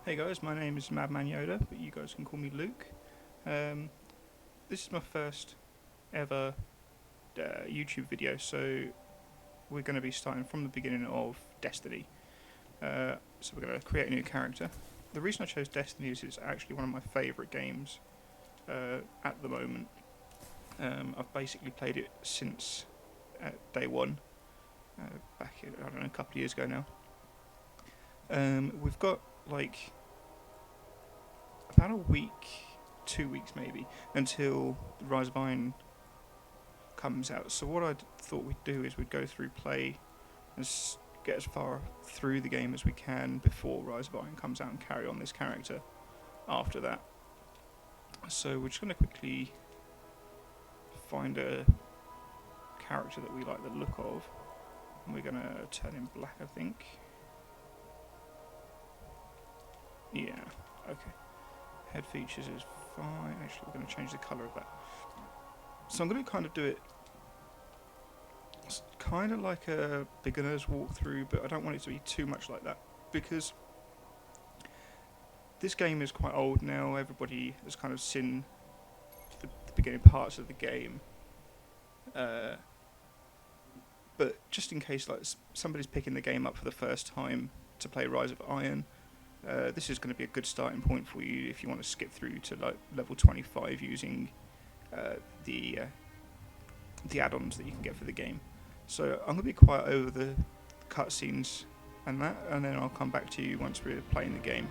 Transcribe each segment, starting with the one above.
Hey guys, my name is Madman Yoda, but you guys can call me Luke. Um, this is my first ever YouTube video, so we're going to be starting from the beginning of Destiny. So we're going to create a new character. The reason I chose Destiny is it's actually one of my favourite games at the moment. I've basically played it since day one, back I don't know, a couple of years ago now. We've got like about a week, 2 weeks maybe, until Rise of Iron comes out. So what I thought we'd do is we'd go through play and get as far through the game as we can before Rise of Iron comes out and carry on this character after that. So we're just going to quickly find a character that we like the look of, and we're going to turn him black, I think. Yeah, okay. Head features is fine. Actually, we're going to change the colour of that. So I'm going to kind of do it kind of like a beginner's walkthrough, but I don't want it to be too much like that, because this game is quite old now. Everybody has kind of seen the beginning parts of the game. But just in case like somebody's picking the game up for the first time to play Rise of Iron, this is going to be a good starting point for you if you want to skip through to like level 25 using the add-ons that you can get for the game. So I'm going to be quiet over the cutscenes and that, and then I'll come back to you once we're playing the game.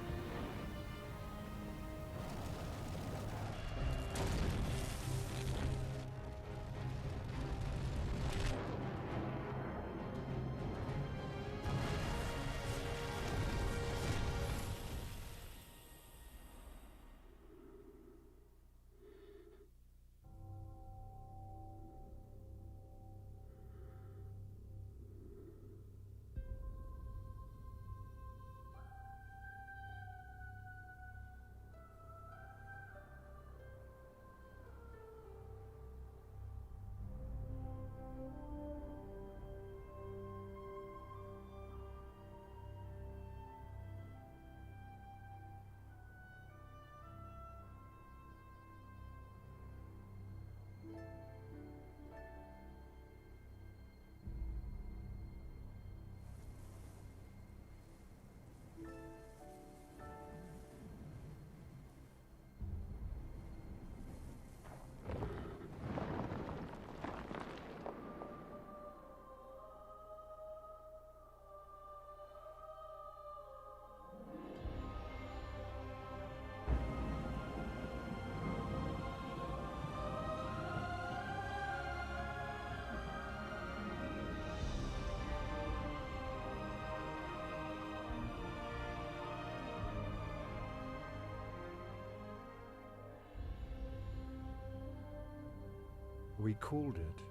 We called it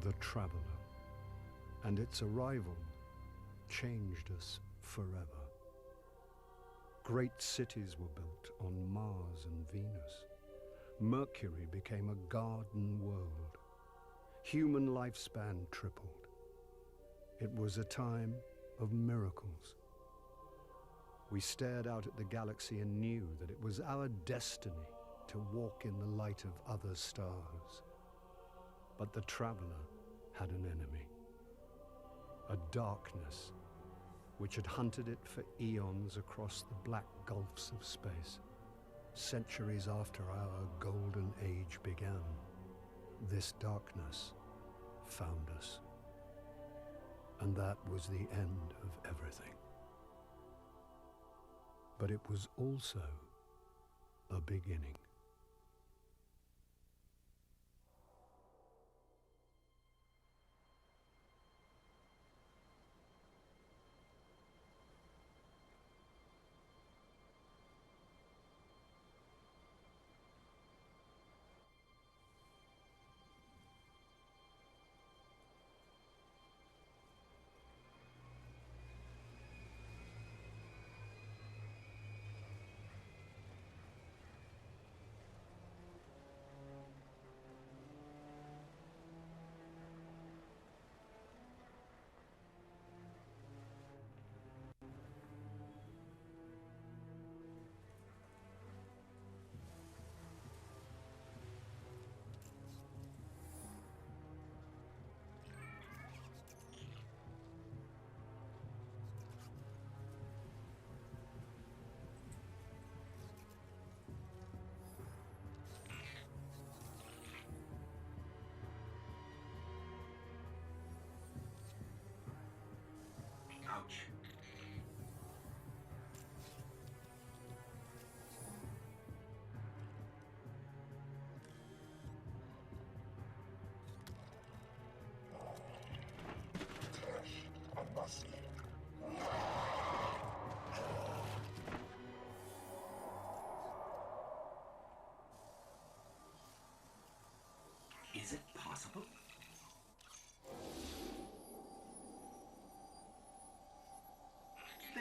the Traveler, and its arrival changed us forever. Great cities were built on Mars and Venus. Mercury became a garden world. Human lifespan tripled. It was a time of miracles. We stared out at the galaxy and knew that it was our destiny to walk in the light of other stars. But the Traveler had an enemy, a darkness which had hunted it for eons across the black gulfs of space. Centuries after our golden age began, this darkness found us. And that was the end of everything. But it was also a beginning.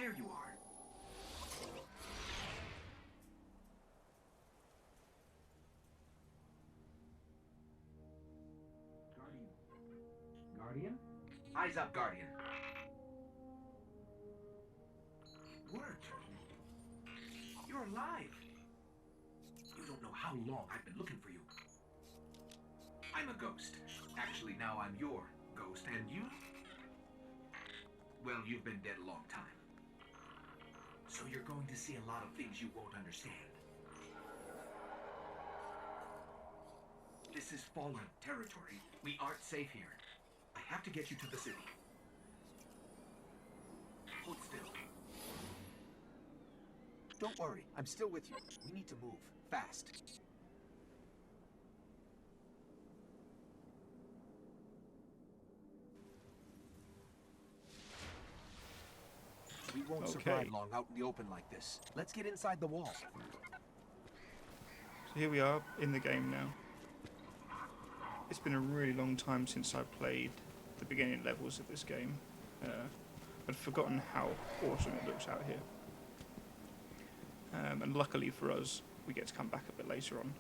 There you are. Guardian? Eyes up, Guardian. It worked. You're alive. You don't know how long I've been looking for you. I'm a ghost. Actually, now I'm your ghost, and you? Well, you've been dead a long time. So you're going to see a lot of things you won't understand. This is fallen territory. We aren't safe here. I have to get you to the city. Hold still. Don't worry, I'm still with you. We need to move. Fast. We won't survive long out in the open like this. Let's get inside the wall. So here we are in the game now. It's been a really long time since I played the beginning levels of this game. I'd forgotten how awesome it looks out here. And luckily for us, we get to come back a bit later on.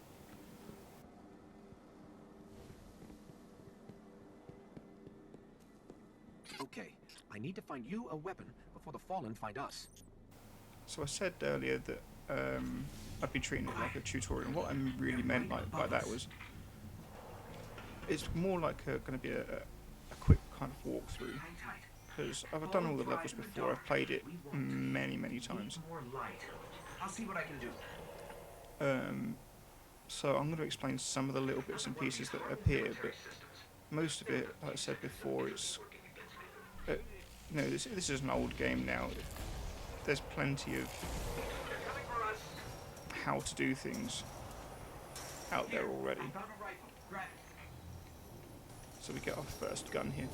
Okay, I need to find you a weapon before the Fallen find us. So I said earlier that I'd be treating it like a tutorial. What I really meant by that was, it's more like going to be a quick kind of walkthrough, because I've done all the levels before. I've played it many times. I'll see what I can do. So I'm going to explain some of the little bits and pieces that appear, but most of it, like I said before, it's this is an old game now. There's plenty of how to do things out there already. So we get our first gun here.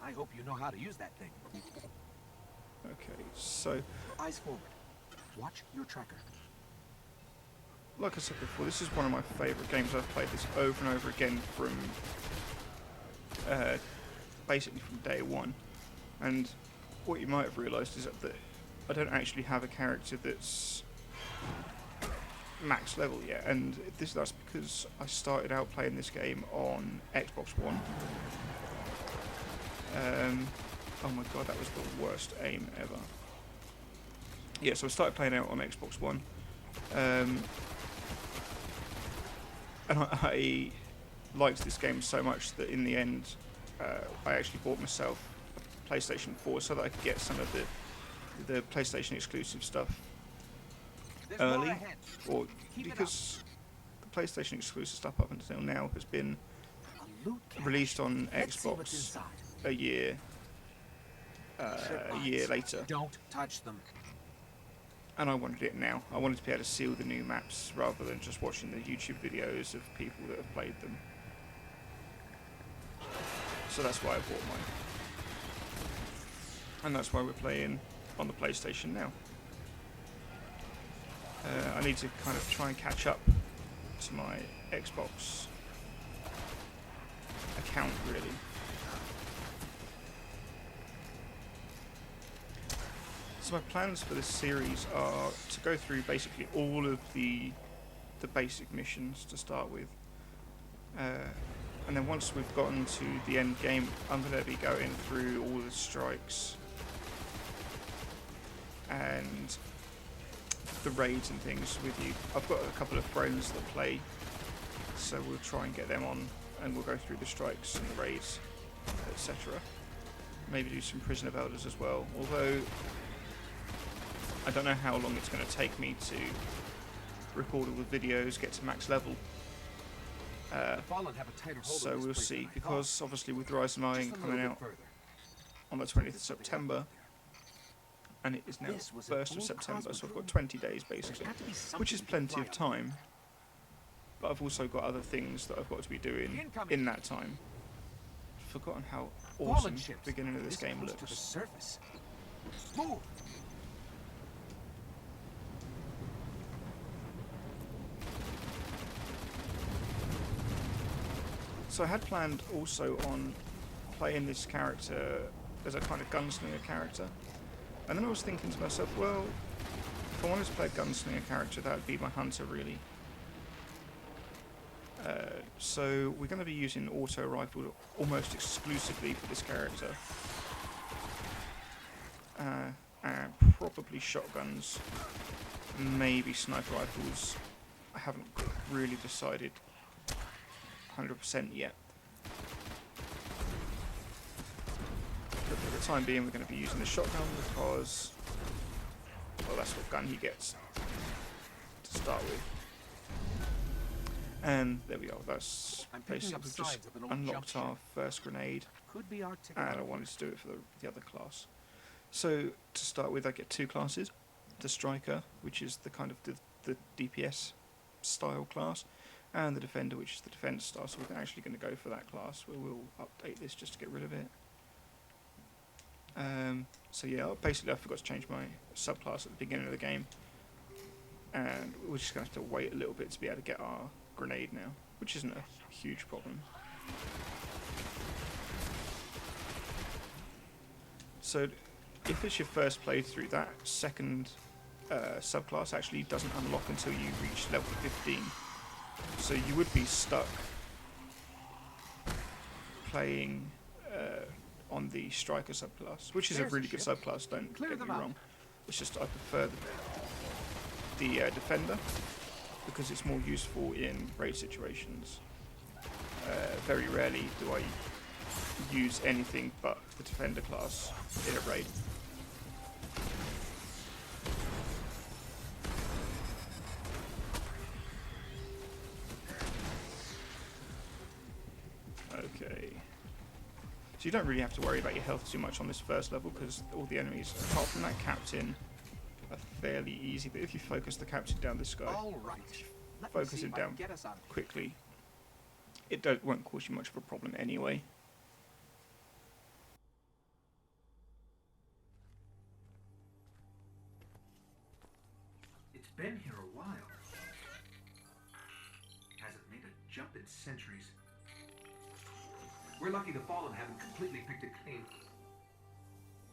I hope you know how to use that thing. Okay, so Eyes forward. Watch your tracker. like I said before, this is one of my favourite games. I've played this over and over again from basically from day one. And what you might have realised is that I don't actually have a character that's max level yet, and that's because I started out playing this game on Xbox One. Oh my god, that was the worst aim ever. Yeah, so I started playing out on Xbox One, and I liked this game so much that in the end I actually bought myself a PlayStation 4 so that I could get some of the PlayStation exclusive stuff early, or because the PlayStation exclusive stuff up until now has been released on Xbox a year later. Don't touch them. And I wanted it now. I wanted to be able to see all the new maps rather than just watching the YouTube videos of people that have played them. So that's why I bought mine. And that's why we're playing on the PlayStation now. I need to kind of try and catch up to my Xbox account, really. So my plans for this series are to go through basically all of the basic missions to start with. And then once we've gotten to the end game, I'm going to be going through all the strikes and the raids and things with you. I've got a couple of friends that play, so we'll try and get them on and we'll go through the strikes and the raids, etc. Maybe do some Prison of Elders as well, although I don't know how long it's going to take me to record all the videos, get to max level. So we'll see, because obviously with Rise of Iron coming out on the 20th of September, and it is now 1st of September, so I've got 20 days basically, which is plenty of time, but I've also got other things that I've got to be doing in that time. I've forgotten how awesome the beginning of this game looks. Move. So I had planned also on playing this character as a kind of gunslinger character. And then I was thinking to myself, well, if I wanted to play a gunslinger character, that would be my hunter, really. So we're going to be using auto rifle almost exclusively for this character. And probably shotguns, maybe sniper rifles. I haven't really decided 100% yet. But for the time being, we're going to be using the shotgun because, well, that's what gun he gets to start with. And there we go. That's basically just unlocked our first grenade, Could be Arctic. and I wanted to do it for the other class. So to start with, I get two classes: the striker, which is the kind of the DPS style class, and the defender, which is the defense style. So we're actually going to go for that class. We'll update this just to get rid of it. So yeah, basically I forgot to change my subclass at the beginning of the game, and we're just going to have to wait a little bit to be able to get our grenade now, which isn't a huge problem. So if it's your first playthrough, that second subclass actually doesn't unlock until you reach level 15. So you would be stuck playing on the striker subclass, which is a really good subclass, don't get me wrong. It's just I prefer the defender because it's more useful in raid situations. Very rarely do I use anything but the defender class in a raid. Okay. So you don't really have to worry about your health too much on this first level because all the enemies, apart from that captain, are fairly easy. But if you focus the captain down this guy, All right. Let me focus see him if I can down get us out. quickly, it won't cause you much of a problem anyway. It's been here a while. Hasn't made a jump in centuries. We're lucky the Fallen haven't completely picked it clean.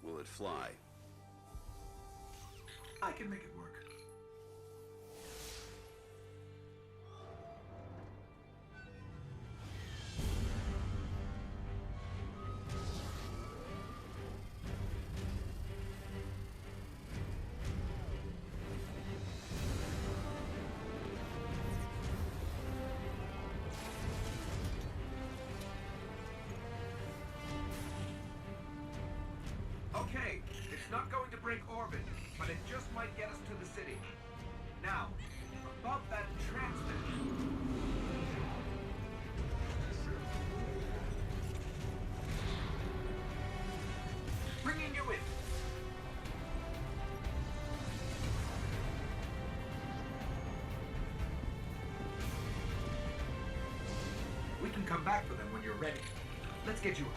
Will it fly? I can make it work. Okay, it's not going to break orbit, but it just might get us to the city. Now, above that transmitter. Bringing you in. We can come back for them when you're ready. Let's get you home.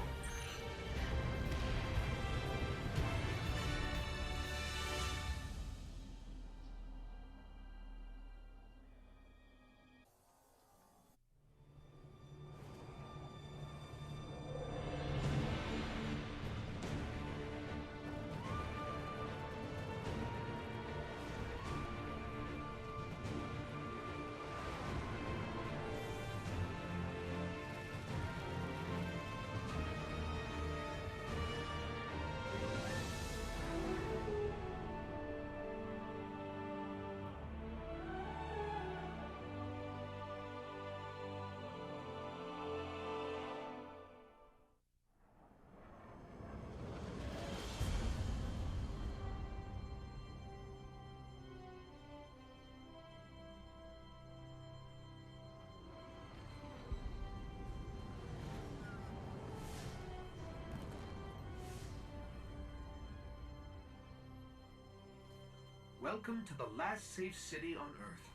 Welcome to the last safe city on Earth.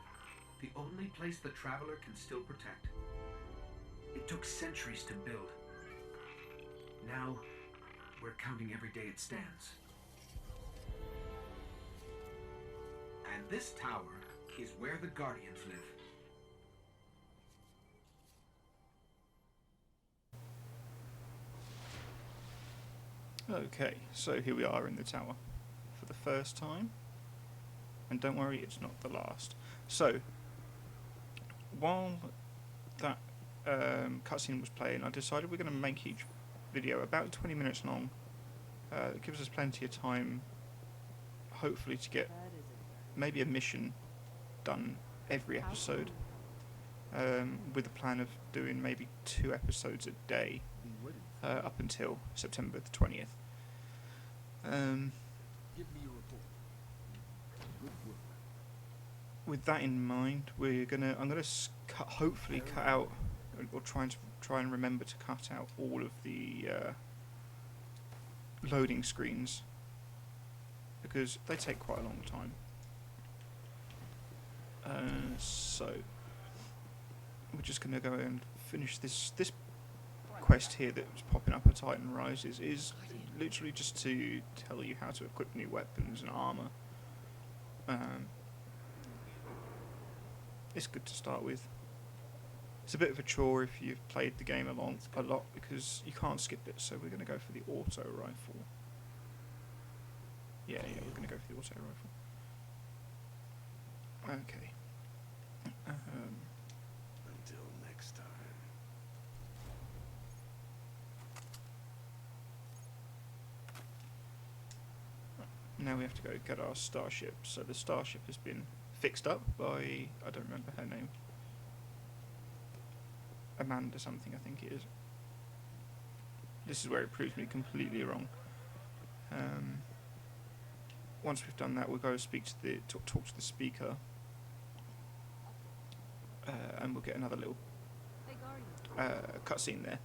The only place the Traveler can still protect. It took centuries to build. Now, we're counting every day it stands. And this tower is where the Guardians live. Okay, so here we are in the tower for the first time. And don't worry, it's not the last. So, while that cutscene was playing, I decided we're going to make each video about 20 minutes long. It gives us plenty of time, hopefully, to get maybe a mission done every episode, with the plan of doing maybe 2 episodes a day up until September the 20th. With that in mind, I'm gonna hopefully cut out, or try and remember to cut out all of the loading screens, because they take quite a long time. So we're just gonna go and finish this quest here that's popping up at Titan Rises. Is literally just to tell you how to equip new weapons and armor. It's good to start with. It's a bit of a chore if you've played the game a lot, because you can't skip it, so we're going to go for the auto rifle. Yeah, we're going to go for the auto rifle. Okay. Until next time. Now we have to go get our starship. So the starship has been fixed up by, I don't remember her name, Amanda something, I think it is. This is where it proves me completely wrong. Once we've done that, we'll go speak to talk to the speaker, and we'll get another little cutscene there,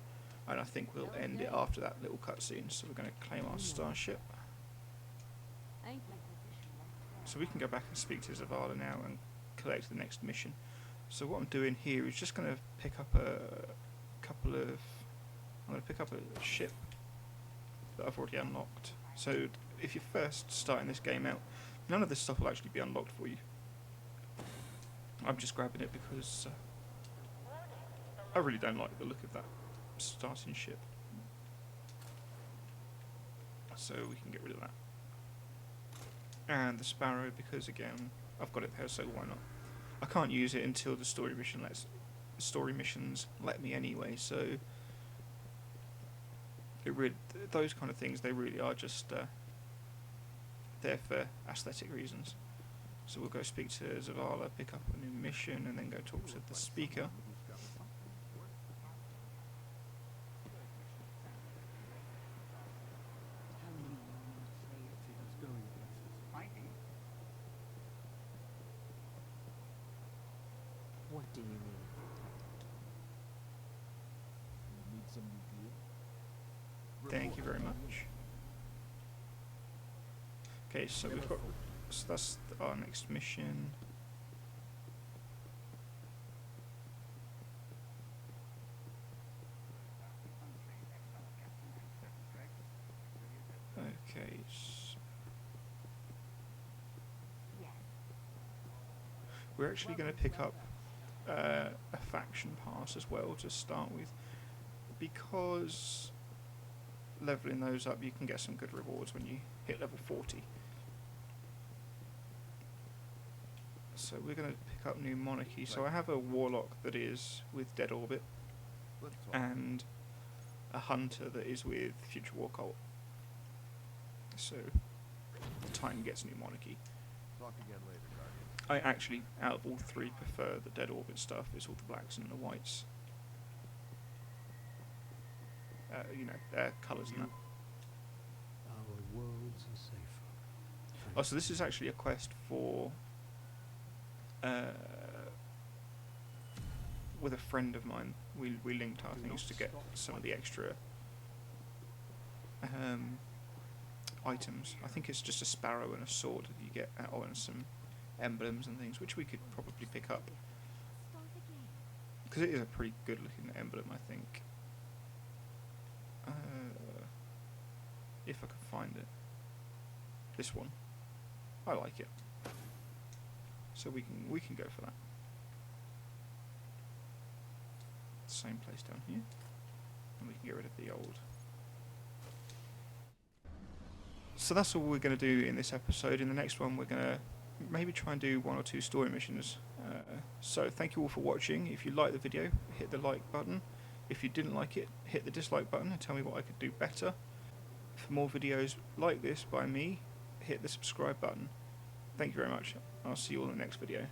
and I think we'll end it after that little cutscene. So we're going to claim our starship. So we can go back and speak to Zavala now and collect the next mission. So what I'm doing here is just going to pick up a couple of... I'm going to pick up a ship that I've already unlocked. So if you're first starting this game out, none of this stuff will actually be unlocked for you. I'm just grabbing it because I really don't like the look of that starting ship. So we can get rid of that. And the Sparrow, because again I've got it there, so why not? I can't use it until the story missions let me anyway. So those kind of things, they really are just there for aesthetic reasons. So we'll go speak to Zavala, pick up a new mission, and then go talk to the speaker. What do you mean? Thank you very much. Okay, so we've got... So that's our next mission. Okay. We're actually going to pick up a faction pass as well to start with, because leveling those up you can get some good rewards when you hit level 40. So we're going to pick up New Monarchy. So I have a Warlock that is with Dead Orbit, and a Hunter that is with Future War Cult. So the Titan gets New Monarchy. Talk again later, Guardian. I actually, out of all three, prefer the Dead Orbit stuff. It's all the blacks and the whites. Colours and that. Our worlds are safer. Oh, so this is actually a quest for... with a friend of mine. We linked our things to get some of the extra items. I think it's just a sparrow and a sword that you get, and some emblems and things, which we could probably pick up, because it is a pretty good looking emblem, I think. If I can find it. This one. I like it. So we can go for that. Same place down here. And we can get rid of the old So that's all we're going to do in this episode. In the next one, we're going to maybe try and do 1 or 2 story missions. So thank you all for watching. If you liked the video, hit the like button. If you didn't like it, hit the dislike button and tell me what I could do better. For more videos like this by me, hit the subscribe button. Thank you very much. I'll see you all in the next video.